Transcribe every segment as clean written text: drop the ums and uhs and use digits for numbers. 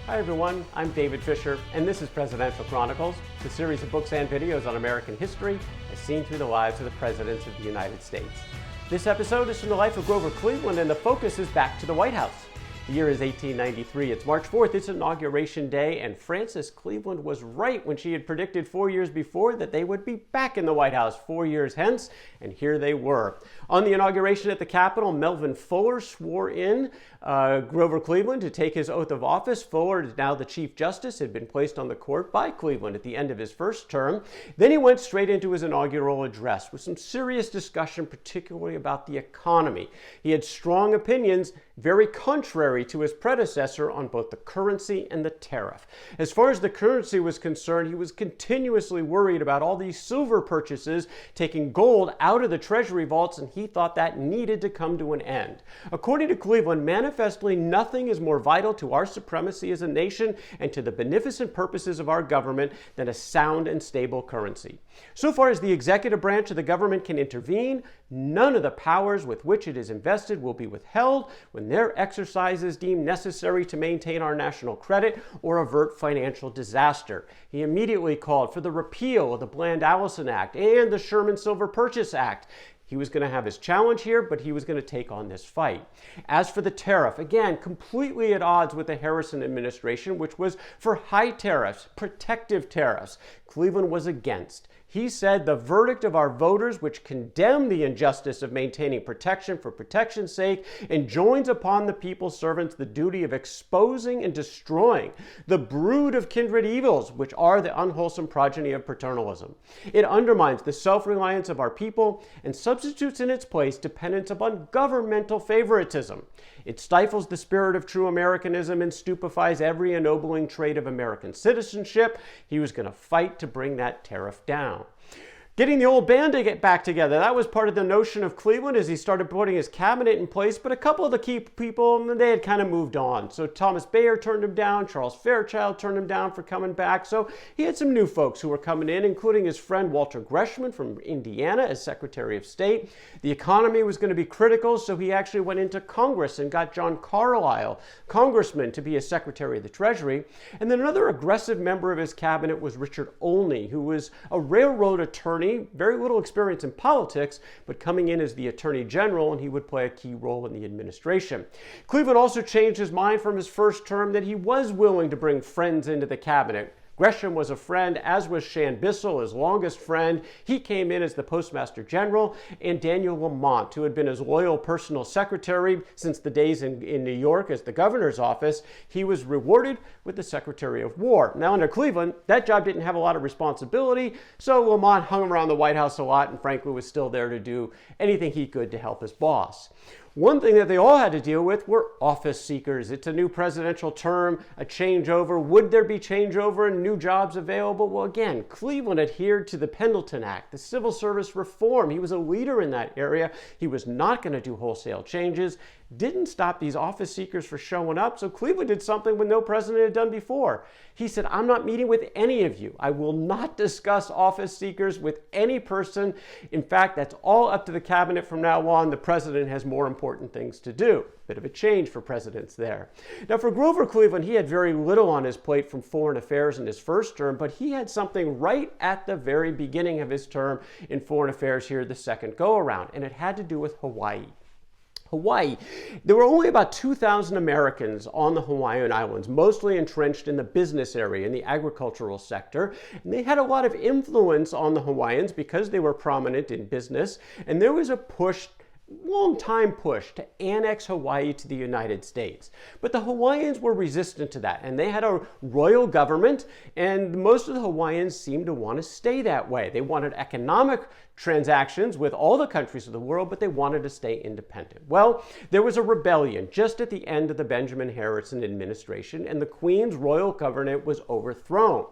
Hi everyone, I'm David Fisher, and this is Presidential Chronicles, the series of books and videos on American history as seen through the lives of the presidents of the United States. This episode is from the life of Grover Cleveland, and the focus is back to the White House. The year is 1893. It's March 4th. It's Inauguration Day, and Frances Cleveland was right when she had predicted 4 years before that they would be back in the White House 4 years hence, and here they were. On the inauguration at the Capitol, Melvin Fuller swore in Grover Cleveland to take his oath of office. Fuller is now the Chief Justice, had been placed on the court by Cleveland at the end of his first term. Then he went straight into his inaugural address with some serious discussion, particularly about the economy. He had strong opinions, very contrary to his predecessor, on both the currency and the tariff. As far as the currency was concerned, he was continuously worried about all these silver purchases taking gold out of the treasury vaults, and he thought that needed to come to an end. According to Cleveland, manifestly nothing is more vital to our supremacy as a nation and to the beneficent purposes of our government than a sound and stable currency. So far as the executive branch of the government can intervene, none of the powers with which it is invested will be withheld when their exercise is deemed necessary to maintain our national credit or avert financial disaster. He immediately called for the repeal of the Bland-Allison Act and the Sherman Silver Purchase Act. He was going to have his challenge here, but he was going to take on this fight. As for the tariff, again, completely at odds with the Harrison administration, which was for high tariffs, protective tariffs. Cleveland was against. He said the verdict of our voters, which condemn the injustice of maintaining protection for protection's sake, enjoins upon the people's servants the duty of exposing and destroying the brood of kindred evils, which are the unwholesome progeny of paternalism. It undermines the self-reliance of our people and substitutes in its place dependence upon governmental favoritism. It stifles the spirit of true Americanism and stupefies every ennobling trait of American citizenship. He was going to fight to bring that tariff down. Getting the old band to get back together, that was part of the notion of Cleveland as he started putting his cabinet in place, but a couple of the key people, they had kind of moved on. So Thomas Bayard turned him down, Charles Fairchild turned him down for coming back. So he had some new folks who were coming in, including his friend Walter Gresham from Indiana as Secretary of State. The economy was going to be critical, so he actually went into Congress and got John Carlisle, congressman, to be a Secretary of the Treasury. And then another aggressive member of his cabinet was Richard Olney, who was a railroad attorney, very little experience in politics, but coming in as the Attorney General, and he would play a key role in the administration. Cleveland also changed his mind from his first term that he was willing to bring friends into the cabinet. Gresham was a friend, as was Shan, Bissell, his longest friend. He came in as the Postmaster General, and Daniel Lamont, who had been his loyal personal secretary since the days in New York as the governor's office, he was rewarded with the Secretary of War. Now, under Cleveland, that job didn't have a lot of responsibility, so Lamont hung around the White House a lot and frankly was still there to do anything he could to help his boss. One thing that they all had to deal with were office seekers. It's a new presidential term, a changeover. Would there be changeover and new jobs available? Well, again, Cleveland adhered to the Pendleton Act, the civil service reform. He was a leader in that area. He was not going to do wholesale changes. Didn't stop these office seekers from showing up, so Cleveland did something when no president had done before. He said, I'm not meeting with any of you. I will not discuss office seekers with any person. In fact, that's all up to the cabinet from now on. The president has more important things to do. Bit of a change for presidents there. Now, for Grover Cleveland, he had very little on his plate from foreign affairs in his first term, but he had something right at the very beginning of his term in foreign affairs here the second go-around, and it had to do with Hawaii. Hawaii. There were only about 2,000 Americans on the Hawaiian Islands, mostly entrenched in the business area, in the agricultural sector. And they had a lot of influence on the Hawaiians because they were prominent in business. And there was a long time push to annex Hawaii to the United States. But the Hawaiians were resistant to that, and they had a royal government, and most of the Hawaiians seemed to want to stay that way. They wanted economic transactions with all the countries of the world, but they wanted to stay independent. Well, there was a rebellion just at the end of the Benjamin Harrison administration, and the Queen's royal government was overthrown.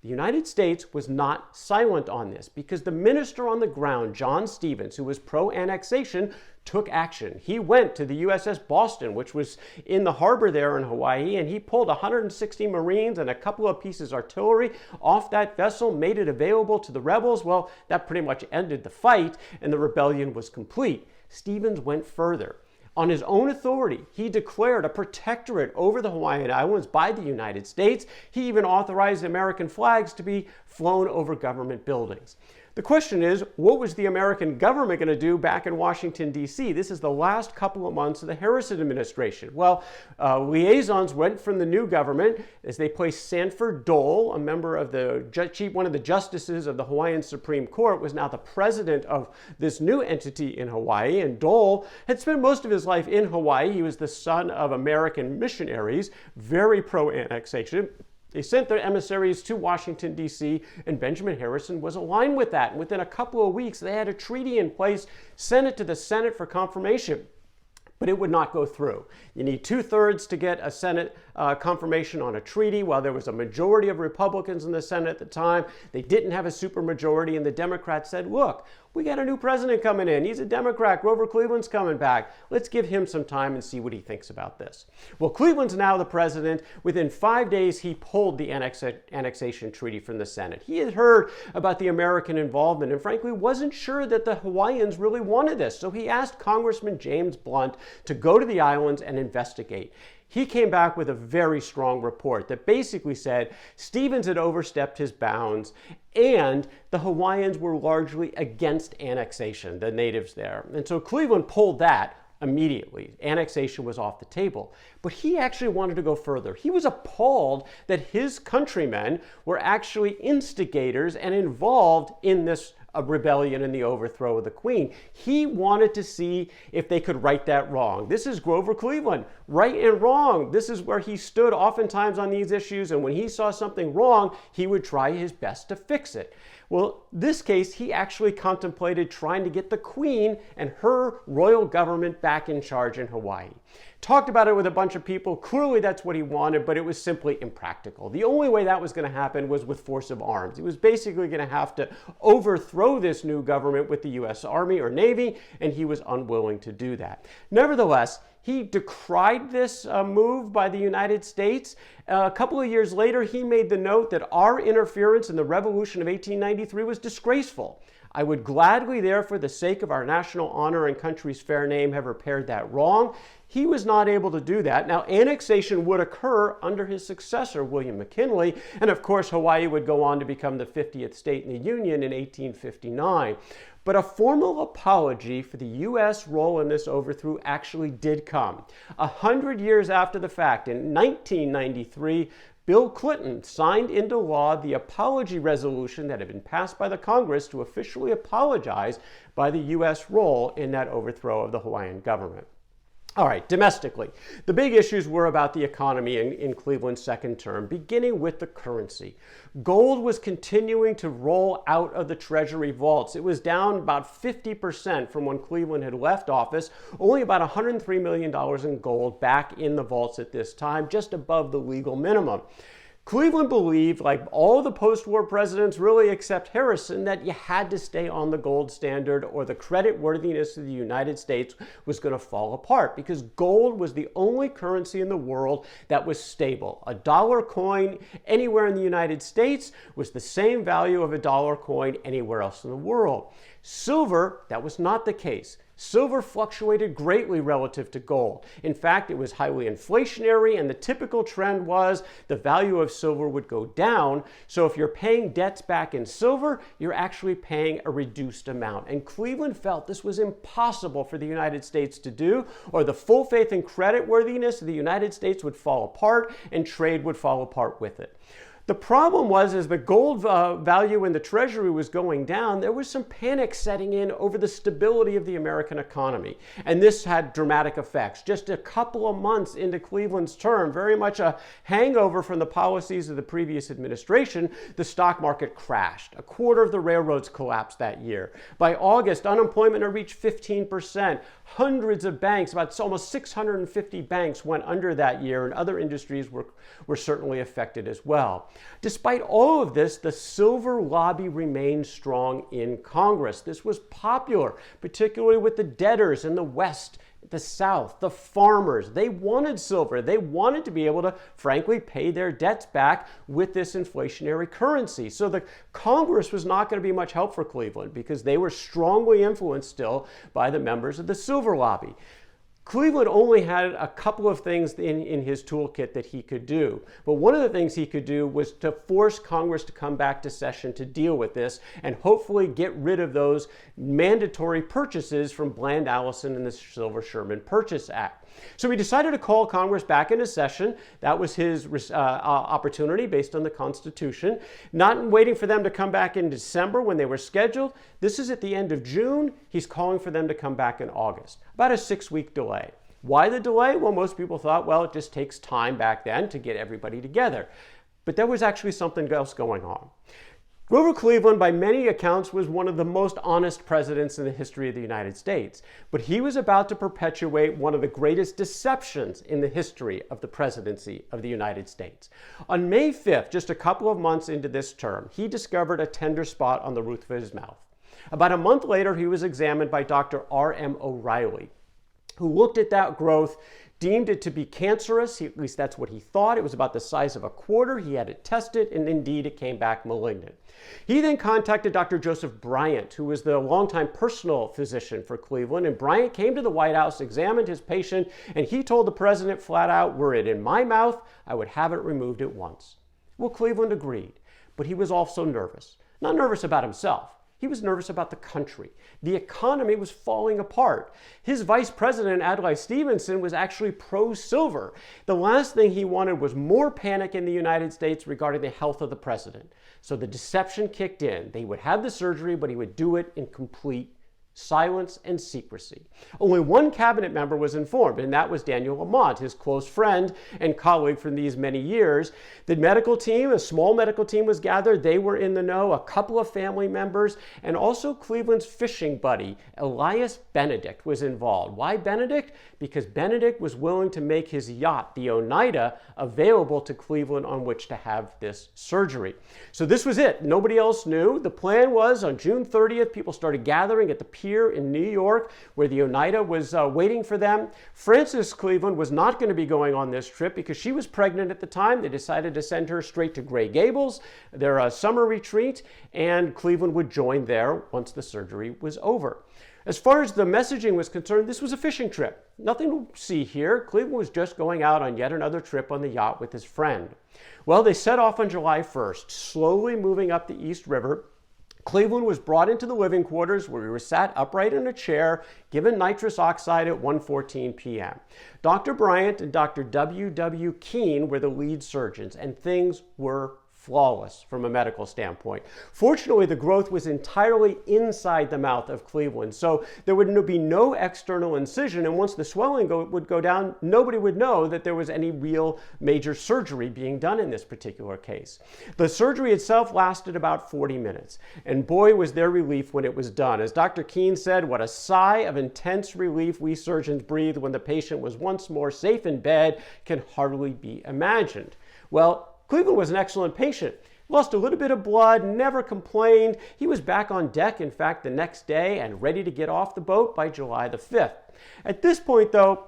The United States was not silent on this because the minister on the ground, John Stevenson, who was pro-annexation, took action. He went to the USS Boston, which was in the harbor there in Hawaii, and he pulled 160 Marines and a couple of pieces of artillery off that vessel, made it available to the rebels. Well, that pretty much ended the fight, and the rebellion was complete. Stevenson went further. On his own authority, he declared a protectorate over the Hawaiian Islands by the United States. He even authorized American flags to be flown over government buildings. The question is, what was the American government going to do back in Washington, D.C.? This is the last couple of months of the Harrison administration. Well, liaisons went from the new government as they placed Sanford Dole, a member of one of the justices of the Hawaiian Supreme Court, was now the president of this new entity in Hawaii. And Dole had spent most of his life in Hawaii. He was the son of American missionaries, very pro-annexation. They sent their emissaries to Washington, D.C., and Benjamin Harrison was aligned with that. And within a couple of weeks, they had a treaty in place, sent it to the Senate for confirmation. But it would not go through. You need 2/3 to get a Senate confirmation on a treaty. While there was a majority of Republicans in the Senate at the time, they didn't have a supermajority, and the Democrats said, look, we got a new president coming in. He's a Democrat. Grover Cleveland's coming back. Let's give him some time and see what he thinks about this. Well, Cleveland's now the president. Within 5 days, he pulled the annexation treaty from the Senate. He had heard about the American involvement and frankly wasn't sure that the Hawaiians really wanted this. So he asked Congressman James Blount to go to the islands and investigate. He came back with a very strong report that basically said Stevens had overstepped his bounds and the Hawaiians were largely against annexation, the natives there. And so Cleveland pulled that immediately. Annexation was off the table. But he actually wanted to go further. He was appalled that his countrymen were actually instigators and involved in this rebellion and the overthrow of the Queen. He wanted to see if they could right that wrong. This is Grover Cleveland, right and wrong. This is where he stood oftentimes on these issues, and when he saw something wrong, he would try his best to fix it. Well, this case, he actually contemplated trying to get the Queen and her royal government back in charge in Hawaii. Talked about it with a bunch of people. Clearly that's what he wanted, but it was simply impractical. The only way that was going to happen was with force of arms. He was basically going to have to overthrow this new government with the U.S. Army or Navy, and he was unwilling to do that. Nevertheless, he decried this move by the United States. A couple of years later, he made the note that our interference in the Revolution of 1893 was disgraceful. I would gladly, there, for the sake of our national honor and country's fair name, have repaired that wrong. He was not able to do that. Now, annexation would occur under his successor, William McKinley, and of course, Hawaii would go on to become the 50th state in the Union in 1859. But a formal apology for the U.S. role in this overthrow actually did come. 100 years after the fact, in 1993, Bill Clinton signed into law the apology resolution that had been passed by the Congress to officially apologize by the U.S. role in that overthrow of the Hawaiian government. All right, domestically, the big issues were about the economy in Cleveland's second term, beginning with the currency. Gold was continuing to roll out of the Treasury vaults. It was down about 50% from when Cleveland had left office, only about $103 million in gold back in the vaults at this time, just above the legal minimum. Cleveland believed, like all the post-war presidents really except Harrison, that you had to stay on the gold standard or the creditworthiness of the United States was going to fall apart because gold was the only currency in the world that was stable. A dollar coin anywhere in the United States was the same value of a dollar coin anywhere else in the world. Silver, that was not the case. Silver fluctuated greatly relative to gold. In fact, it was highly inflationary, and the typical trend was the value of silver would go down. So if you're paying debts back in silver, you're actually paying a reduced amount. And Cleveland felt this was impossible for the United States to do, or the full faith and creditworthiness of the United States would fall apart, and trade would fall apart with it. The problem was, as the gold value in the Treasury was going down, there was some panic setting in over the stability of the American economy. And this had dramatic effects. Just a couple of months into Cleveland's term, very much a hangover from the policies of the previous administration, the stock market crashed. A quarter of the railroads collapsed that year. By August, unemployment had reached 15%. Hundreds of banks, about almost 650 banks went under that year, and other industries were certainly affected as well. Despite all of this, the silver lobby remained strong in Congress. This was popular, particularly with the debtors in the West, the South, the farmers. They wanted silver. They wanted to be able to, frankly, pay their debts back with this inflationary currency. So the Congress was not going to be much help for Cleveland because they were strongly influenced still by the members of the silver lobby. Cleveland only had a couple of things in his toolkit that he could do. But one of the things he could do was to force Congress to come back to session to deal with this and hopefully get rid of those mandatory purchases from Bland Allison and the Silver-Sherman Purchase Act. So he decided to call Congress back into session. That was his opportunity based on the Constitution. Not waiting for them to come back in December when they were scheduled. This is at the end of June. He's calling for them to come back in August. About a 6-week delay. Why the delay? Well, most people thought, well, it just takes time back then to get everybody together. But there was actually something else going on. Grover Cleveland, by many accounts, was one of the most honest presidents in the history of the United States. But he was about to perpetuate one of the greatest deceptions in the history of the presidency of the United States. On May 5th, just a couple of months into this term, he discovered a tender spot on the roof of his mouth. About a month later, he was examined by Dr. R.M. O'Reilly, who looked at that growth, deemed it to be cancerous. At least that's what he thought. It was about the size of a quarter. He had it tested, and indeed it came back malignant. He then contacted Dr. Joseph Bryant, who was the longtime personal physician for Cleveland, and Bryant came to the White House, examined his patient, and he told the president flat out, were it in my mouth, I would have it removed at once. Well, Cleveland agreed, but he was also nervous. Not nervous about himself. He was nervous about the country. The economy was falling apart. His vice president, Adlai Stevenson, was actually pro-silver. The last thing he wanted was more panic in the United States regarding the health of the president. So the deception kicked in. They would have the surgery, but he would do it in complete silence and secrecy. Only one cabinet member was informed, and that was Daniel Lamont, his close friend and colleague from these many years. The medical team, a small medical team, was gathered. They were in the know, a couple of family members, and also Cleveland's fishing buddy, Elias Benedict, was involved. Why Benedict? Because Benedict was willing to make his yacht, the Oneida, available to Cleveland on which to have this surgery. So this was it. Nobody else knew. The plan was on June 30th, people started gathering at the pier in New York, where the Oneida was waiting for them. Frances Cleveland was not going to be going on this trip because she was pregnant at the time. They decided to send her straight to Gray Gables, their summer retreat, and Cleveland would join there once the surgery was over. As far as the messaging was concerned, this was a fishing trip. Nothing to see here. Cleveland was just going out on yet another trip on the yacht with his friend. Well, they set off on July 1st, slowly moving up the East River. Cleveland was brought into the living quarters where he was sat upright in a chair, given nitrous oxide at 1:14 p.m. Dr. Bryant and Dr. W.W. Keene were the lead surgeons, and things were flawless from a medical standpoint. Fortunately, the growth was entirely inside the mouth of Cleveland, so there would be no external incision, and once the swelling would go down, nobody would know that there was any real major surgery being done in this particular case. The surgery itself lasted about 40 minutes, and boy, was there relief when it was done. As Dr. Keene said, what a sigh of intense relief we surgeons breathed when the patient was once more safe in bed can hardly be imagined. Well, Cleveland was an excellent patient. Lost a little bit of blood, never complained. He was back on deck, in fact, the next day and ready to get off the boat by July the 5th. At this point, though,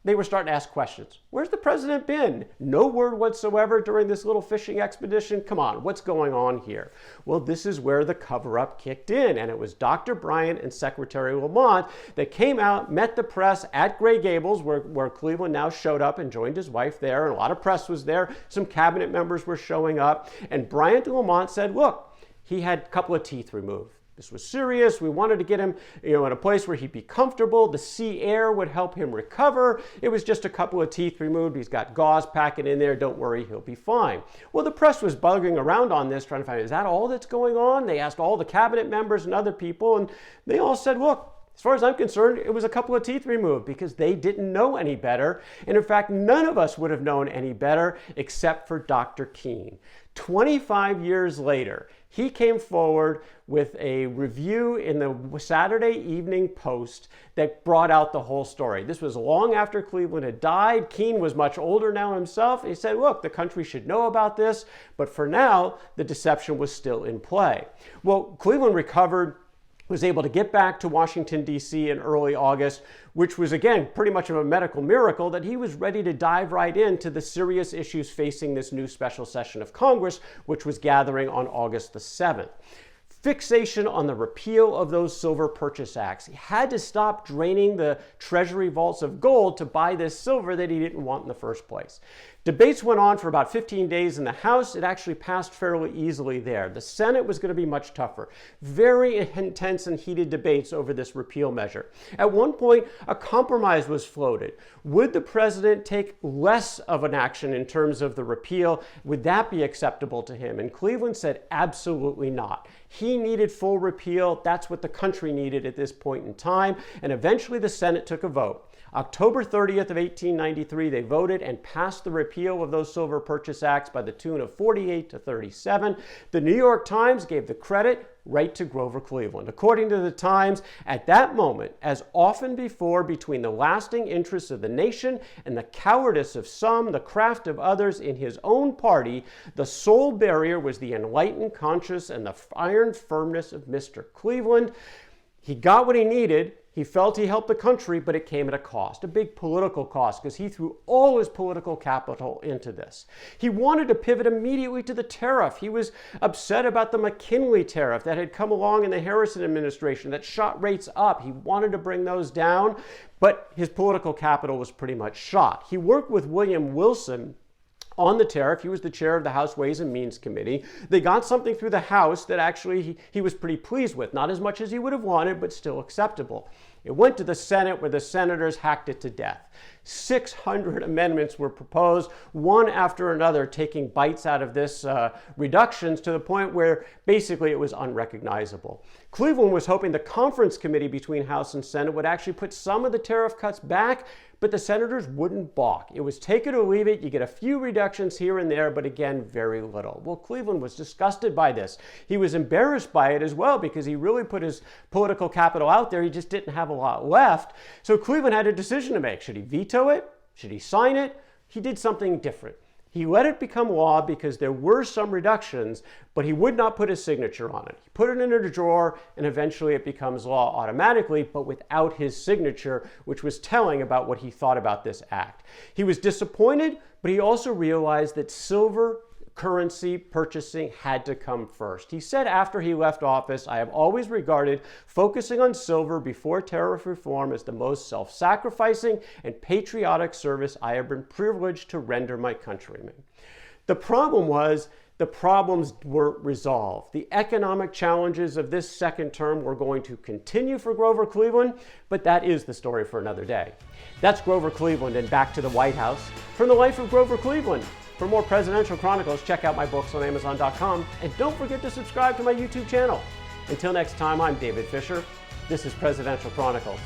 they were starting to ask questions. Where's the president been? No word whatsoever during this little fishing expedition. Come on, what's going on here? Well, this is where the cover-up kicked in, and it was Dr. Bryant and Secretary Lamont that came out, met the press at Gray Gables, where Cleveland now showed up and joined his wife there, and a lot of press was there. Some cabinet members were showing up, and Bryant and Lamont said, look, he had a couple of teeth removed. This was serious. We wanted to get him, in a place where he'd be comfortable. The sea air would help him recover. It was just a couple of teeth removed. He's got gauze packet in there. Don't worry, he'll be fine. Well, the press was bugging around on this, trying to find, is that all that's going on? They asked all the cabinet members and other people, and they all said, look, as far as I'm concerned, it was a couple of teeth removed because they didn't know any better. And in fact, none of us would have known any better except for Dr. Keene. 25 years later, he came forward with a review in the Saturday Evening Post that brought out the whole story. This was long after Cleveland had died. Keene was much older now himself. He said, look, the country should know about this, but for now, the deception was still in play. Well, Cleveland recovered, was able to get back to Washington, D.C. in early August, which was, again, pretty much of a medical miracle that he was ready to dive right into the serious issues facing this new special session of Congress, which was gathering on August the 7th. fixation on the repeal of those silver purchase acts. He had to stop draining the treasury vaults of gold to buy this silver that he didn't want in the first place. Debates went on for about 15 days in the House. It actually passed fairly easily there. The Senate was going to be much tougher. Very intense and heated debates over this repeal measure. At one point, a compromise was floated. Would the president take less of an action in terms of the repeal? Would that be acceptable to him? And Cleveland said absolutely not. He needed full repeal. That's what the country needed at this point in time. And eventually the Senate took a vote. October 30th of 1893, they voted and passed the repeal of those silver purchase acts by the tune of 48 to 37. The New York Times gave the credit right to Grover Cleveland. According to the Times, at that moment, as often before, between the lasting interests of the nation and the cowardice of some, the craft of others in his own party, the sole barrier was the enlightened conscience and the iron firmness of Mr. Cleveland. He got what he needed. He felt he helped the country, but it came at a cost, a big political cost, because he threw all his political capital into this. He wanted to pivot immediately to the tariff. He was upset about the McKinley tariff that had come along in the Harrison administration that shot rates up. He wanted to bring those down, but his political capital was pretty much shot. He worked with William Wilson on the tariff. He was the chair of the House Ways and Means Committee. They got something through the House that actually he was pretty pleased with. Not as much as he would have wanted, but still acceptable. It went to the Senate, where the senators hacked it to death. 600 amendments were proposed, one after another, taking bites out of this reductions to the point where basically it was unrecognizable. Cleveland was hoping the conference committee between House and Senate would actually put some of the tariff cuts back, but the senators wouldn't balk. It was take it or leave it. You get a few reductions here and there, but again, very little. Well, Cleveland was disgusted by this. He was embarrassed by it as well, because he really put his political capital out there. He just didn't have a lot left. So Cleveland had a decision to make. Should he veto it? Should he sign it? He did something different. He let it become law because there were some reductions, but he would not put his signature on it. He put it in a drawer, and eventually it becomes law automatically, but without his signature, which was telling about what he thought about this act. He was disappointed, but he also realized that silver currency purchasing had to come first. He said after he left office, "I have always regarded focusing on silver before tariff reform as the most self-sacrificing and patriotic service I have been privileged to render my countrymen." The problem was, the problems weren't resolved. The economic challenges of this second term were going to continue for Grover Cleveland, but that is the story for another day. That's Grover Cleveland and Back to the White House from the life of Grover Cleveland. For more presidential chronicles, check out my books on Amazon.com, and don't forget to subscribe to my YouTube channel. Until next time, I'm David Fisher. This is Presidential Chronicles.